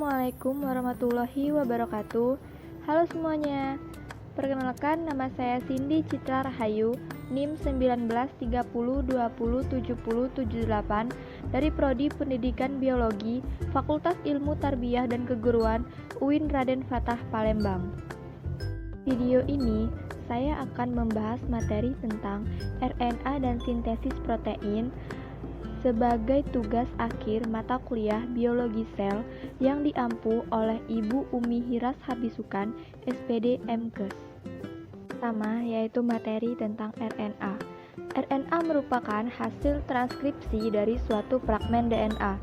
Assalamualaikum warahmatullahi wabarakatuh. Halo semuanya. Perkenalkan, nama saya Cindy Citra Rahayu, NIM 1930207078 dari Prodi Pendidikan Biologi, Fakultas Ilmu Tarbiyah dan Keguruan, UIN Raden Fatah Palembang. Video ini saya akan membahas materi tentang RNA dan sintesis protein sebagai tugas akhir mata kuliah biologi sel yang diampu oleh Ibu Umi Hiras Habisukan, SPD MKes. Pertama, yaitu materi tentang RNA. RNA merupakan hasil transkripsi dari suatu fragmen DNA.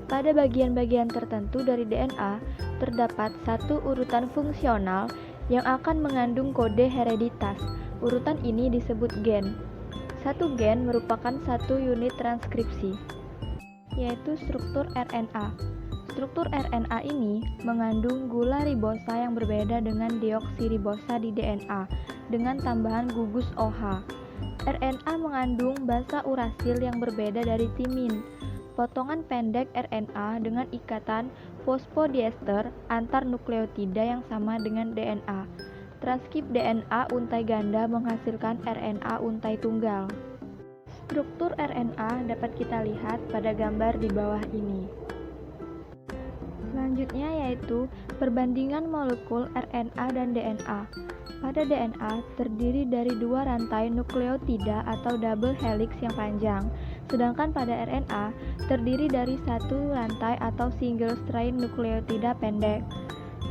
Pada bagian-bagian tertentu dari DNA, terdapat satu urutan fungsional yang akan mengandung kode hereditas. Urutan ini disebut gen. Satu gen merupakan satu unit transkripsi, yaitu struktur RNA. Struktur RNA ini mengandung gula ribosa yang berbeda dengan deoksiribosa di DNA dengan tambahan gugus OH. RNA mengandung basa urasil yang berbeda dari timin. Potongan pendek RNA dengan ikatan fosfodiester antar nukleotida yang sama dengan DNA. Transkip DNA untai ganda menghasilkan RNA untai tunggal. Struktur RNA dapat kita lihat pada gambar di bawah ini. Selanjutnya yaitu perbandingan molekul RNA dan DNA. Pada DNA terdiri dari dua rantai nukleotida atau double helix yang panjang, sedangkan pada RNA terdiri dari satu rantai atau single strand nukleotida pendek.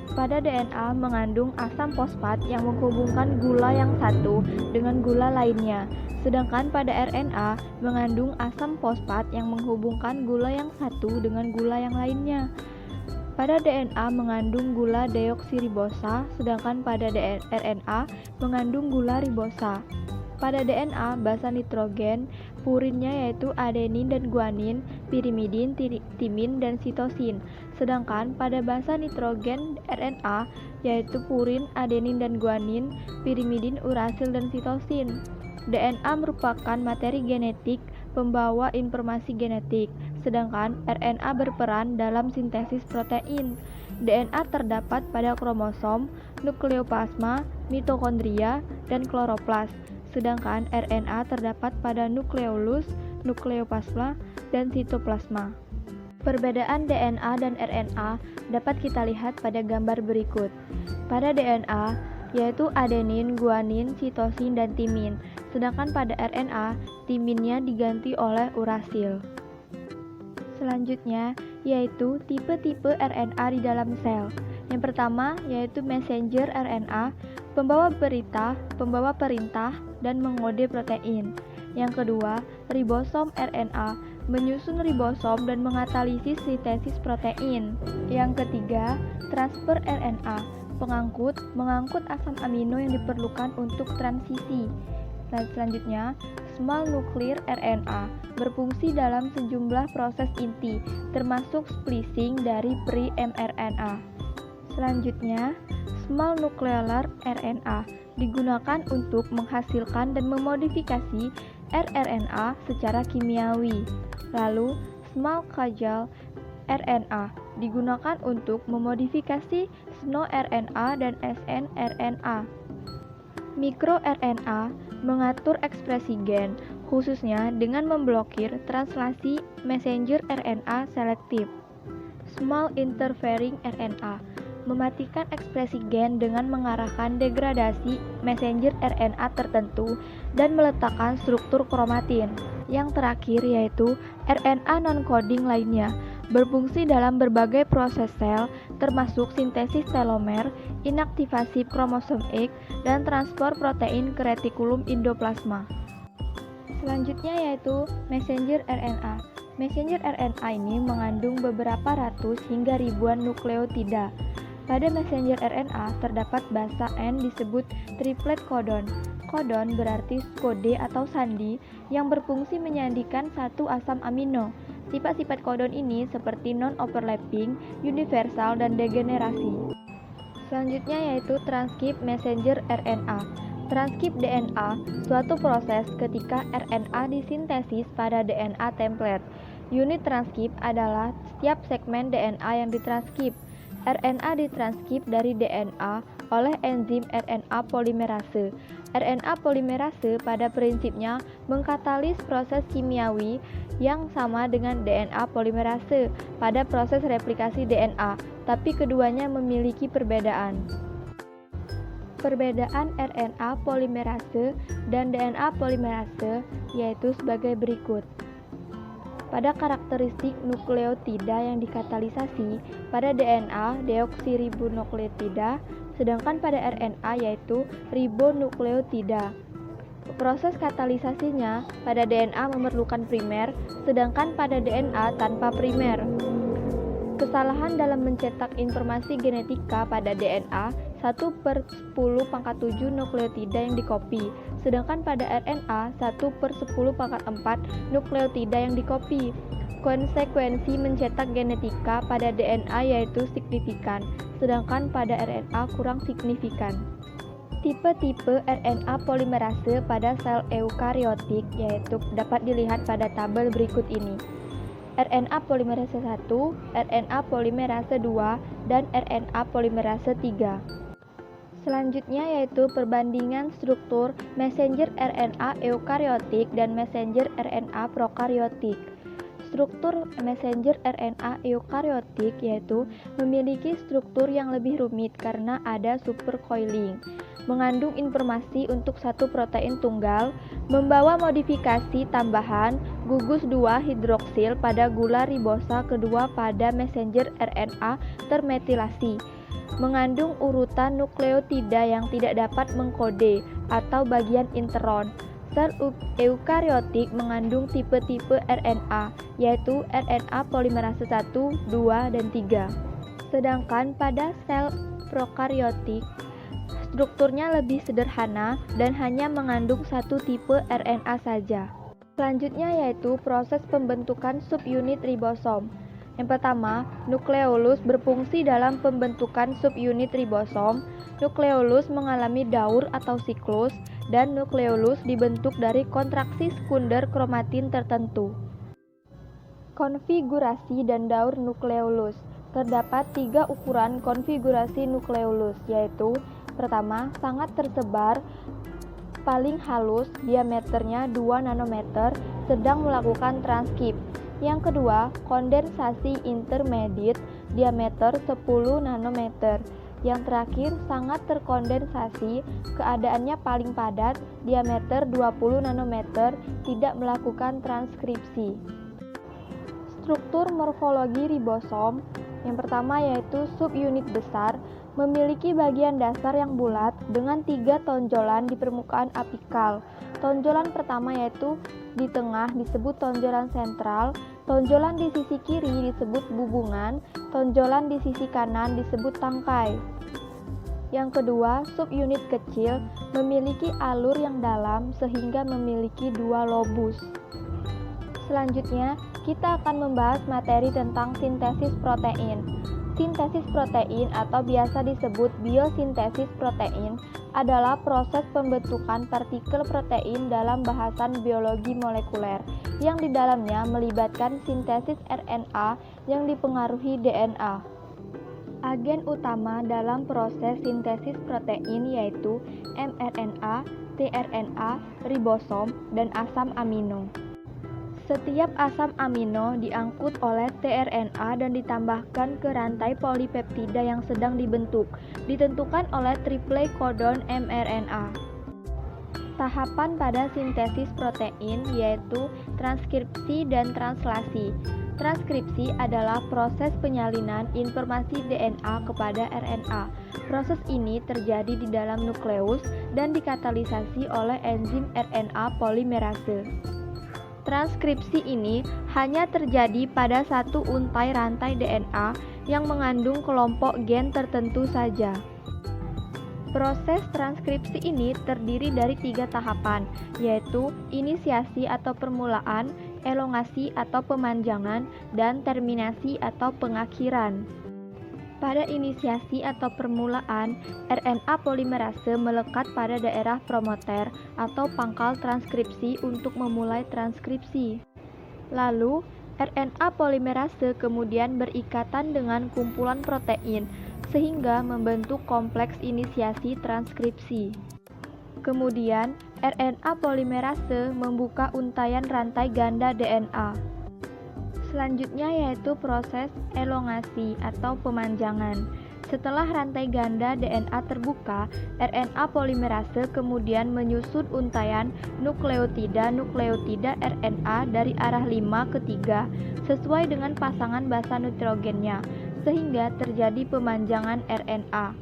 Pada DNA mengandung asam fosfat yang menghubungkan gula yang satu dengan gula lainnya, sedangkan pada RNA mengandung asam fosfat yang menghubungkan gula yang satu dengan gula yang lainnya. Pada DNA mengandung gula deoksiribosa, sedangkan pada RNA mengandung gula ribosa. Pada DNA, basa nitrogen, purinnya yaitu adenin dan guanin, pirimidin, timin, dan sitosin. Sedangkan pada basa nitrogen RNA, yaitu purin, adenin, dan guanin, pirimidin, urasil, dan sitosin. DNA merupakan materi genetik pembawa informasi genetik, sedangkan RNA berperan dalam sintesis protein. DNA terdapat pada kromosom, nukleoplasma, mitokondria, dan kloroplas. Sedangkan RNA terdapat pada nukleolus, nukleoplasma, dan sitoplasma. Perbedaan DNA dan RNA dapat kita lihat pada gambar berikut. Pada DNA, yaitu adenin, guanin, sitosin, dan timin. Sedangkan pada RNA, timinnya diganti oleh urasil. Selanjutnya, yaitu tipe-tipe RNA di dalam sel. Yang pertama, yaitu messenger RNA, pembawa berita, pembawa perintah, dan mengode protein. Yang kedua, ribosom RNA, menyusun ribosom dan mengatalisis sintesis protein. Yang ketiga, transfer RNA, pengangkut, mengangkut asam amino yang diperlukan untuk transisi. Selanjutnya, small nuclear RNA, berfungsi dalam sejumlah proses inti, termasuk splicing dari pre-mRNA. Selanjutnya, small nuclear RNA digunakan untuk menghasilkan dan memodifikasi rRNA secara kimiawi. Lalu, small causal RNA digunakan untuk memodifikasi snRNA dan snRNA. MikroRNA mengatur ekspresi gen, khususnya dengan memblokir translasi messenger RNA selektif. Small interfering RNA mematikan ekspresi gen dengan mengarahkan degradasi messenger RNA tertentu dan meletakkan struktur kromatin. Yang terakhir yaitu RNA non-coding lainnya, berfungsi dalam berbagai proses sel, termasuk sintesis telomer, inaktivasi kromosom X, dan transfer protein ke retikulum endoplasma. Selanjutnya yaitu messenger RNA. Messenger RNA ini mengandung beberapa ratus hingga ribuan nukleotida. Pada messenger RNA terdapat basa N disebut triplet codon. Codon berarti kode atau sandi yang berfungsi menyandikan satu asam amino. Sifat-sifat codon ini seperti non-overlapping, universal, dan degenerasi. Selanjutnya yaitu transkip messenger RNA. Transkip DNA, suatu proses ketika RNA disintesis pada DNA template. Unit transkrip adalah setiap segmen DNA yang ditranskrip. RNA ditranskrip dari DNA oleh enzim RNA polimerase. RNA polimerase pada prinsipnya mengkatalis proses kimiawi yang sama dengan DNA polimerase pada proses replikasi DNA, tapi keduanya memiliki perbedaan. Perbedaan RNA polimerase dan DNA polimerase yaitu sebagai berikut. Pada karakteristik nukleotida yang dikatalisasi, pada DNA deoksiribonukleotida, sedangkan pada RNA yaitu ribonukleotida. Proses katalisasinya pada DNA memerlukan primer, sedangkan pada DNA tanpa primer. Kesalahan dalam mencetak informasi genetika pada DNA 1/10⁻⁷ nukleotida yang dikopi, sedangkan pada RNA 1/10⁴ nukleotida yang dikopi. Konsekuensi mencetak genetika pada DNA yaitu signifikan, sedangkan pada RNA kurang signifikan. Tipe-tipe RNA polimerase pada sel eukariotik yaitu dapat dilihat pada tabel berikut ini. RNA polimerase 1, RNA polimerase 2, dan RNA polimerase 3. Selanjutnya yaitu perbandingan struktur messenger RNA eukariotik dan messenger RNA prokariotik. Struktur messenger RNA eukariotik yaitu memiliki struktur yang lebih rumit karena ada supercoiling, mengandung informasi untuk satu protein tunggal, membawa modifikasi tambahan gugus 2-hidroksil pada gula ribosa kedua pada messenger RNA termetilasi, mengandung urutan nukleotida yang tidak dapat mengkode atau bagian intron. Sel eukariotik mengandung tipe-tipe RNA, yaitu RNA polimerase 1, 2, dan 3. Sedangkan pada sel prokariotik, strukturnya lebih sederhana dan hanya mengandung satu tipe RNA saja. Selanjutnya yaitu proses pembentukan subunit ribosom. Yang pertama, nukleolus berfungsi dalam pembentukan subunit ribosom. Nukleolus mengalami daur atau siklus, dan nukleolus dibentuk dari kontraksi sekunder kromatin tertentu. Konfigurasi dan daur nukleolus. Terdapat 3 ukuran konfigurasi nukleolus, yaitu pertama, sangat tersebar, paling halus, diameternya 2 nanometer, sedang melakukan transkrip. Yang kedua, kondensasi intermediate, diameter 10 nanometer. Yang terakhir, sangat terkondensasi, keadaannya paling padat, diameter 20 nanometer, tidak melakukan transkripsi. Struktur morfologi ribosom. Yang pertama yaitu subunit besar, memiliki bagian dasar yang bulat dengan 3 tonjolan di permukaan apikal. Tonjolan pertama yaitu di tengah disebut tonjolan sentral, tonjolan di sisi kiri disebut bubungan, tonjolan di sisi kanan disebut tangkai. Yang kedua, subunit kecil memiliki alur yang dalam sehingga memiliki 2 lobus. Selanjutnya, kita akan membahas materi tentang sintesis protein. Sintesis protein atau biasa disebut biosintesis protein adalah proses pembentukan partikel protein dalam bahasan biologi molekuler yang di dalamnya melibatkan sintesis RNA yang dipengaruhi DNA. Agen utama dalam proses sintesis protein yaitu mRNA, tRNA, ribosom, dan asam amino. Setiap asam amino diangkut oleh tRNA dan ditambahkan ke rantai polipeptida yang sedang dibentuk, ditentukan oleh triple codon mRNA. Tahapan pada sintesis protein yaitu transkripsi dan translasi. Transkripsi adalah proses penyalinan informasi DNA kepada RNA. Proses ini terjadi di dalam nukleus dan dikatalisasi oleh enzim RNA polimerase. Transkripsi ini hanya terjadi pada satu untai rantai DNA yang mengandung kelompok gen tertentu saja. Proses transkripsi ini terdiri dari 3 tahapan, yaitu inisiasi atau permulaan, elongasi atau pemanjangan, dan terminasi atau pengakhiran. Pada inisiasi atau permulaan, RNA polimerase melekat pada daerah promoter atau pangkal transkripsi untuk memulai transkripsi. Lalu, RNA polimerase kemudian berikatan dengan kumpulan protein sehingga membentuk kompleks inisiasi transkripsi. Kemudian, RNA polimerase membuka untaian rantai ganda DNA. Selanjutnya yaitu proses elongasi atau pemanjangan. Setelah rantai ganda DNA terbuka, RNA polimerase kemudian menyusun untaian nukleotida RNA dari arah 5 ke 3 sesuai dengan pasangan basa nitrogennya, sehingga terjadi pemanjangan RNA.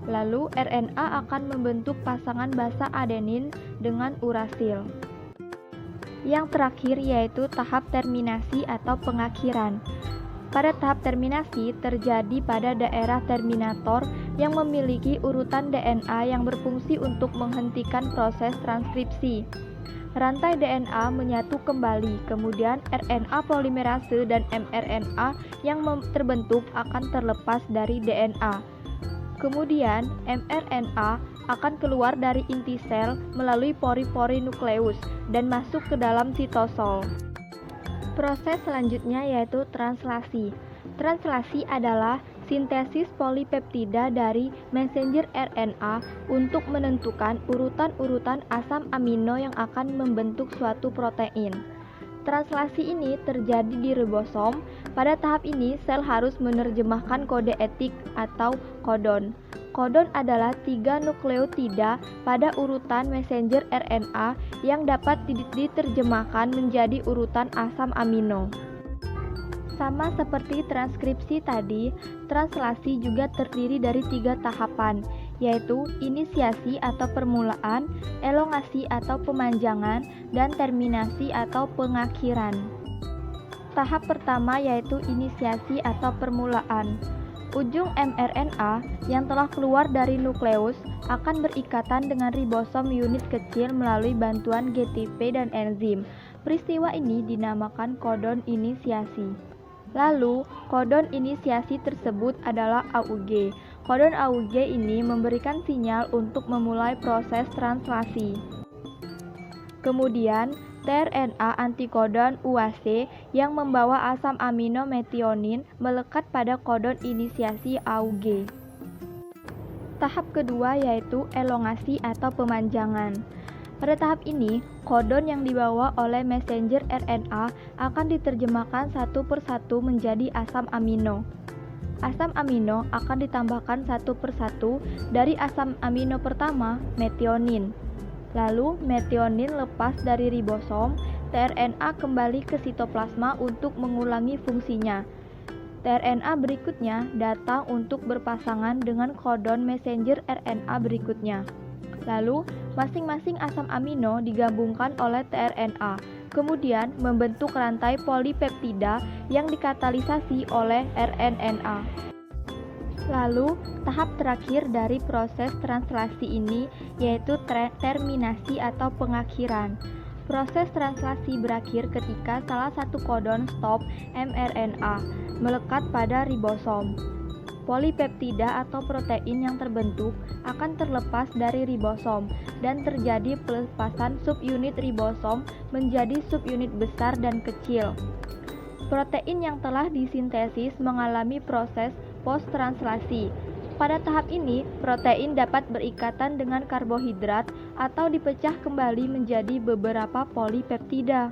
Lalu RNA akan membentuk pasangan basa adenin dengan urasil. Yang terakhir yaitu tahap terminasi atau pengakhiran. Pada tahap terminasi terjadi pada daerah terminator yang memiliki urutan DNA yang berfungsi untuk menghentikan proses transkripsi. Rantai DNA menyatu kembali, kemudian RNA polimerase dan mRNA yang terbentuk akan terlepas dari DNA. Kemudian mRNA akan keluar dari inti sel melalui pori-pori nukleus dan masuk ke dalam sitosol. Proses selanjutnya yaitu translasi. Translasi adalah sintesis polipeptida dari messenger RNA untuk menentukan urutan-urutan asam amino yang akan membentuk suatu protein. Translasi ini terjadi di ribosom. Pada tahap ini, sel harus menerjemahkan kode etik atau kodon. Kodon adalah 3 nukleotida pada urutan messenger RNA yang dapat diterjemahkan menjadi urutan asam amino. Sama seperti transkripsi tadi, translasi juga terdiri dari 3 tahapan, yaitu inisiasi atau permulaan, elongasi atau pemanjangan, dan terminasi atau pengakhiran. Tahap pertama yaitu inisiasi atau permulaan. Ujung mRNA yang telah keluar dari nukleus akan berikatan dengan ribosom unit kecil melalui bantuan GTP dan enzim. Peristiwa ini dinamakan kodon inisiasi. Lalu, kodon inisiasi tersebut adalah AUG. Kodon AUG ini memberikan sinyal untuk memulai proses translasi. Kemudian, tRNA antikodon UAC yang membawa asam amino metionin melekat pada kodon inisiasi AUG. Tahap kedua yaitu elongasi atau pemanjangan. Pada tahap ini, kodon yang dibawa oleh messenger RNA akan diterjemahkan satu persatu menjadi asam amino. Asam amino akan ditambahkan satu persatu dari asam amino pertama, metionin. Lalu, metionin lepas dari ribosom, tRNA kembali ke sitoplasma untuk mengulangi fungsinya. tRNA berikutnya datang untuk berpasangan dengan kodon messenger RNA berikutnya. Lalu, masing-masing asam amino digabungkan oleh tRNA, kemudian membentuk rantai polipeptida yang dikatalisasi oleh rNNA. Lalu, tahap terakhir dari proses translasi ini yaitu terminasi atau pengakhiran. Proses translasi berakhir ketika salah satu kodon stop mRNA melekat pada ribosom. Polipeptida atau protein yang terbentuk akan terlepas dari ribosom dan terjadi pelepasan subunit ribosom menjadi subunit besar dan kecil. Protein yang telah disintesis mengalami proses post-translasi. Pada tahap ini, protein dapat berikatan dengan karbohidrat atau dipecah kembali menjadi beberapa polipeptida.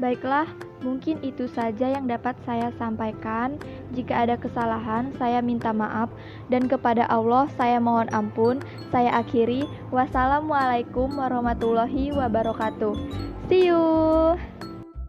Baiklah, mungkin itu saja yang dapat saya sampaikan. Jika ada kesalahan, saya minta maaf, dan kepada Allah saya mohon ampun. Saya akhiri. Wassalamualaikum warahmatullahi wabarakatuh. See you.